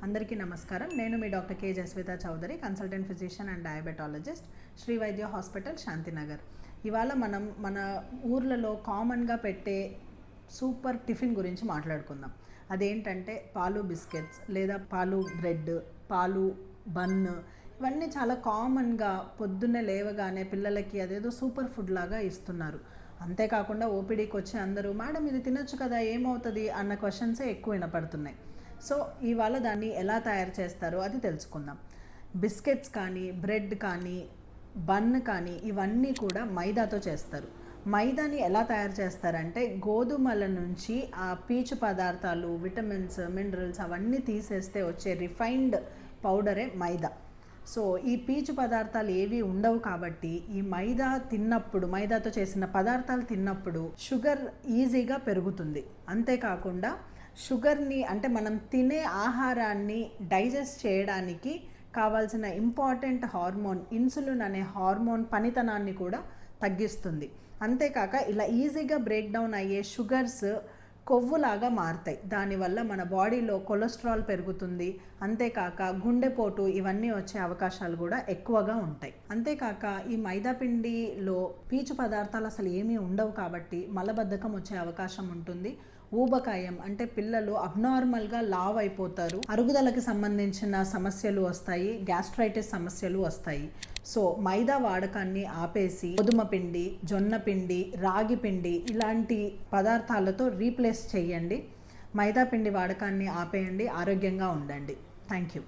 అందరికీ నమస్కారం. నేను మీ doctor K Jaswitha Chowdary, consultant physician and diabetologist, Shri Vaidya hospital, Shantinagar. ఇవాళ మనం మన ఊర్లలో కామన్గా పెట్టే సూపర్ టిఫిన్ గురించి మాట్లాడుకుందాం. అదేంటంటే పాలు బిస్కెట్స్ లేదా పాలు బ్రెడ్, పాలు బన్. ఇవన్నీ చాలా కామన్గా పొద్దున్నే లేవగానే పిల్లలకి అదేదో సూపర్ ఫుడ్ లాగా ఇస్తున్నారు. అంతేకాకుండా ఓపీడీకి వచ్చి అందరూ మేడం ఇది తినొచ్చు కదా, ఏమవుతుంది అన్న క్వశ్చన్సే ఎక్కువ వినపడుతున్నాయి. సో ఇవాళ దాన్ని ఎలా తయారు చేస్తారో అది తెలుసుకుందాం. బిస్కెట్స్ కానీ, బ్రెడ్ కానీ, బన్ కానీ ఇవన్నీ కూడా మైదాతో చేస్తారు. మైదాని ఎలా తయారు చేస్తారంటే గోధుమల నుంచి ఆ పీచు పదార్థాలు, విటమిన్స్, మినరల్స్ అవన్నీ తీసేస్తే వచ్చే రిఫైన్డ్ పౌడరే మైదా. సో ఈ పీచు పదార్థాలు ఏవి ఉండవు కాబట్టి ఈ మైదాతో చేసిన పదార్థాలు తిన్నప్పుడు షుగర్ ఈజీగా పెరుగుతుంది. అంతేకాకుండా షుగర్ని అంటే మనం తినే ఆహారాన్ని డైజెస్ట్ చేయడానికి కావాల్సిన ఇంపార్టెంట్ హార్మోన్ ఇన్సులిన్ అనే హార్మోన్ పనితనాన్ని కూడా తగ్గిస్తుంది. అంతేకాక ఇలా ఈజీగా బ్రేక్ డౌన్ అయ్యే షుగర్స్ కొవ్వులాగా మారుతాయి. దానివల్ల మన బాడీలో కొలెస్ట్రాల్ పెరుగుతుంది. అంతేకాక గుండెపోటు ఇవన్నీ వచ్చే అవకాశాలు కూడా ఎక్కువగా ఉంటాయి. అంతేకాక ఈ మైదా పిండిలో పీచు పదార్థాలు అసలు ఏమీ ఉండవు కాబట్టి మలబద్ధకం వచ్చే అవకాశం ఉంటుంది. ఊబకాయం అంటే పిల్లలు అబ్నార్మల్గా లావ్ అయిపోతారు. అరుగుదలకి సంబంధించిన సమస్యలు వస్తాయి, గ్యాస్ట్రైటిస్ సమస్యలు వస్తాయి. సో మైదా వాడకాన్ని ఆపేసి గోధుమ పిండి, జొన్న పిండి, రాగి పిండి ఇలాంటి పదార్థాలతో రీప్లేస్ చేయండి. మైదా పిండి వాడకాన్ని ఆపేయండి. ఆరోగ్యంగా ఉండండి. Thank you.